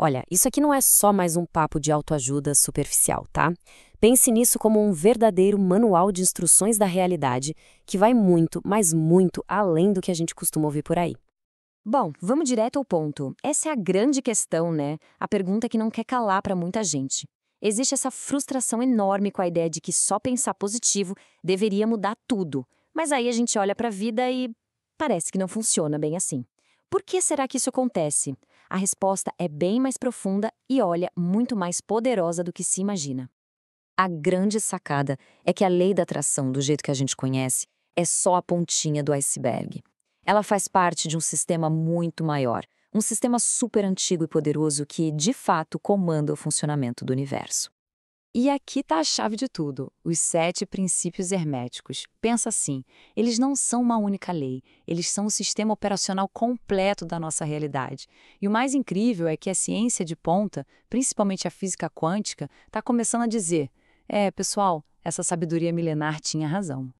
Olha, isso aqui não é só mais um papo de autoajuda superficial, tá? Pense nisso como um verdadeiro manual de instruções da realidade que vai muito, mas muito além do que a gente costuma ouvir por aí. Bom, vamos direto ao ponto. Essa é a grande questão, né? A pergunta que não quer calar para muita gente. Existe essa frustração enorme com a ideia de que só pensar positivo deveria mudar tudo. Mas aí a gente olha para a vida e parece que não funciona bem assim. Por que será que isso acontece? A resposta é bem mais profunda e, olha, muito mais poderosa do que se imagina. A grande sacada é que a lei da atração, do jeito que a gente conhece, é só a pontinha do iceberg. Ela faz parte de um sistema muito maior, um sistema super antigo e poderoso que, de fato, comanda o funcionamento do universo. E aqui está a chave de tudo, os 7 princípios herméticos. Pensa assim, eles não são uma única lei, eles são o sistema operacional completo da nossa realidade. E o mais incrível é que a ciência de ponta, principalmente a física quântica, está começando a dizer: pessoal, essa sabedoria milenar tinha razão.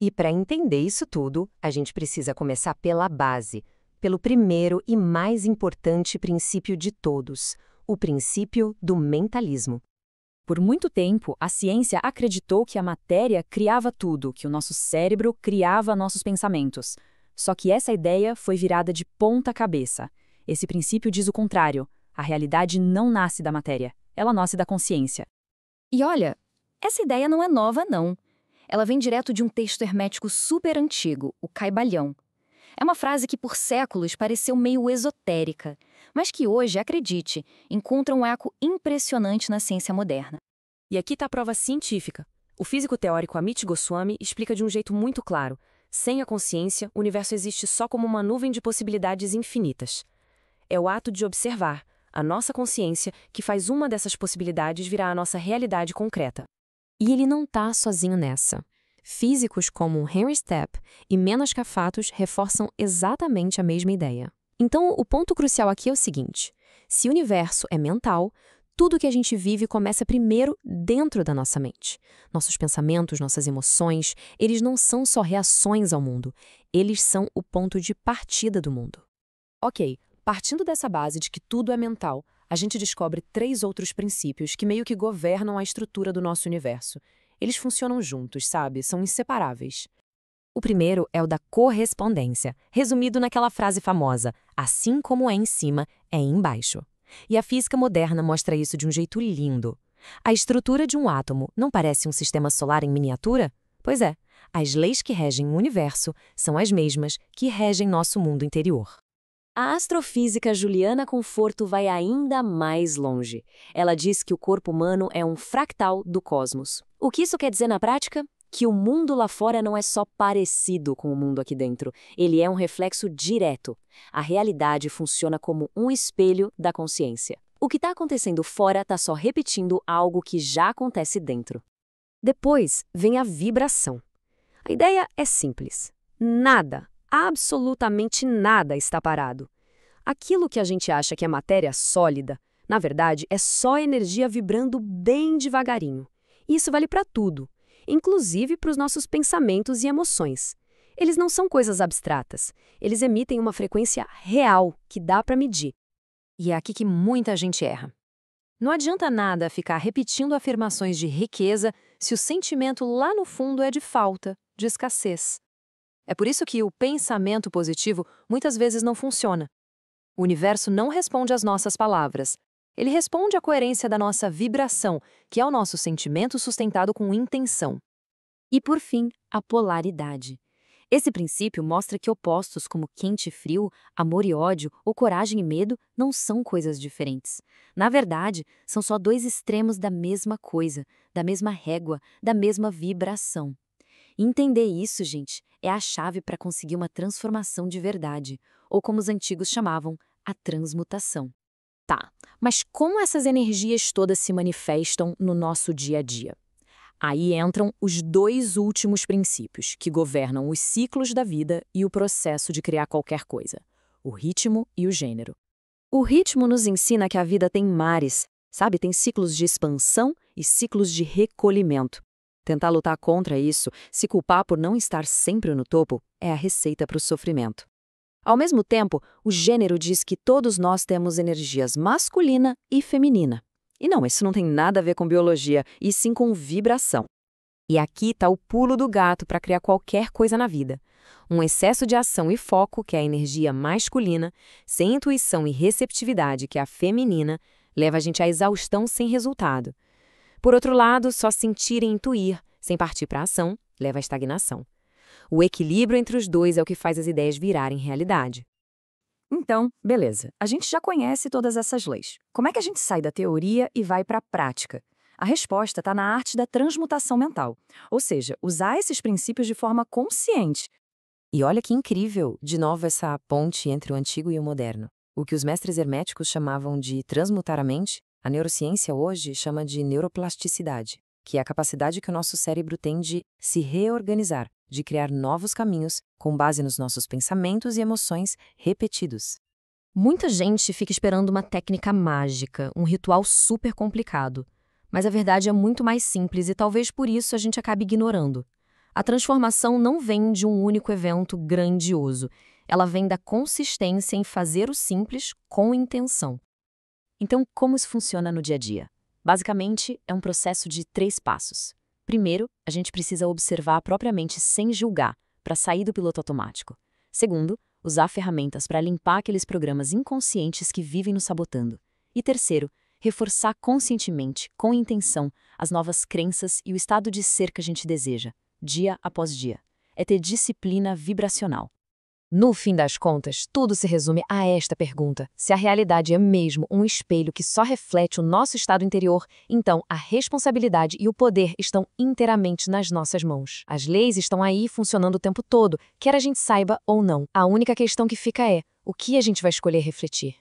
E para entender isso tudo, a gente precisa começar pela base, pelo primeiro e mais importante princípio de todos, o princípio do mentalismo. Por muito tempo, a ciência acreditou que a matéria criava tudo, que o nosso cérebro criava nossos pensamentos. Só que essa ideia foi virada de ponta cabeça. Esse princípio diz o contrário. A realidade não nasce da matéria, ela nasce da consciência. E olha, essa ideia não é nova, não. Ela vem direto de um texto hermético super antigo, o Kybalion. É uma frase que por séculos pareceu meio esotérica, mas que hoje, acredite, encontra um eco impressionante na ciência moderna. E aqui está a prova científica. O físico teórico Amit Goswami explica de um jeito muito claro. Sem a consciência, o universo existe só como uma nuvem de possibilidades infinitas. É o ato de observar, a nossa consciência, que faz uma dessas possibilidades virar a nossa realidade concreta. E ele não está sozinho nessa. Físicos como Henry Stepp e Menas Kafatos reforçam exatamente a mesma ideia. Então, o ponto crucial aqui é o seguinte: se o universo é mental, tudo que a gente vive começa primeiro dentro da nossa mente. Nossos pensamentos, nossas emoções, eles não são só reações ao mundo, eles são o ponto de partida do mundo. Ok, partindo dessa base de que tudo é mental, a gente descobre 3 outros princípios que meio que governam a estrutura do nosso universo. Eles funcionam juntos, sabe? São inseparáveis. O primeiro é o da correspondência, resumido naquela frase famosa: assim como é em cima, é embaixo. E a física moderna mostra isso de um jeito lindo. A estrutura de um átomo não parece um sistema solar em miniatura? Pois é, as leis que regem o universo são as mesmas que regem nosso mundo interior. A astrofísica Juliana Conforto vai ainda mais longe. Ela diz que o corpo humano é um fractal do cosmos. O que isso quer dizer na prática? Que o mundo lá fora não é só parecido com o mundo aqui dentro, ele é um reflexo direto. A realidade funciona como um espelho da consciência. O que está acontecendo fora está só repetindo algo que já acontece dentro. Depois vem a vibração. A ideia é simples. Nada, absolutamente nada está parado. Aquilo que a gente acha que é matéria sólida, na verdade, é só energia vibrando bem devagarinho. Isso vale para tudo, inclusive para os nossos pensamentos e emoções. Eles não são coisas abstratas, eles emitem uma frequência real que dá para medir. E é aqui que muita gente erra. Não adianta nada ficar repetindo afirmações de riqueza se o sentimento lá no fundo é de falta, de escassez. É por isso que o pensamento positivo muitas vezes não funciona. O universo não responde às nossas palavras. Ele responde à coerência da nossa vibração, que é o nosso sentimento sustentado com intenção. E por fim, a polaridade. Esse princípio mostra que opostos como quente e frio, amor e ódio ou coragem e medo não são coisas diferentes. Na verdade, são só 2 extremos da mesma coisa, da mesma régua, da mesma vibração. E entender isso, gente, é a chave para conseguir uma transformação de verdade, ou como os antigos chamavam, a transmutação. Tá, mas como essas energias todas se manifestam no nosso dia a dia? Aí entram os 2 últimos princípios que governam os ciclos da vida e o processo de criar qualquer coisa: o ritmo e o gênero. O ritmo nos ensina que a vida tem mares, sabe? Tem ciclos de expansão e ciclos de recolhimento. Tentar lutar contra isso, se culpar por não estar sempre no topo, é a receita para o sofrimento. Ao mesmo tempo, o gênero diz que todos nós temos energias masculina e feminina. E não, isso não tem nada a ver com biologia, e sim com vibração. E aqui está o pulo do gato para criar qualquer coisa na vida. Um excesso de ação e foco, que é a energia masculina, sem intuição e receptividade, que é a feminina, leva a gente à exaustão sem resultado. Por outro lado, só sentir e intuir, sem partir para a ação, leva à estagnação. O equilíbrio entre os dois é o que faz as ideias virarem realidade. Então, beleza, a gente já conhece todas essas leis. Como é que a gente sai da teoria e vai para a prática? A resposta está na arte da transmutação mental, ou seja, usar esses princípios de forma consciente. E olha que incrível, de novo, essa ponte entre o antigo e o moderno. O que os mestres herméticos chamavam de transmutar a mente, a neurociência hoje chama de neuroplasticidade, que é a capacidade que o nosso cérebro tem de se reorganizar, de criar novos caminhos com base nos nossos pensamentos e emoções repetidos. Muita gente fica esperando uma técnica mágica, um ritual super complicado. Mas a verdade é muito mais simples e talvez por isso a gente acabe ignorando. A transformação não vem de um único evento grandioso. Ela vem da consistência em fazer o simples com intenção. Então, como isso funciona no dia a dia? Basicamente, é um processo de 3 passos. Primeiro, a gente precisa observar a própria mente sem julgar, para sair do piloto automático. Segundo, usar ferramentas para limpar aqueles programas inconscientes que vivem nos sabotando. E terceiro, reforçar conscientemente, com intenção, as novas crenças e o estado de ser que a gente deseja, dia após dia. É ter disciplina vibracional. No fim das contas, tudo se resume a esta pergunta. Se a realidade é mesmo um espelho que só reflete o nosso estado interior, então a responsabilidade e o poder estão inteiramente nas nossas mãos. As leis estão aí funcionando o tempo todo, quer a gente saiba ou não. A única questão que fica é, o que a gente vai escolher refletir?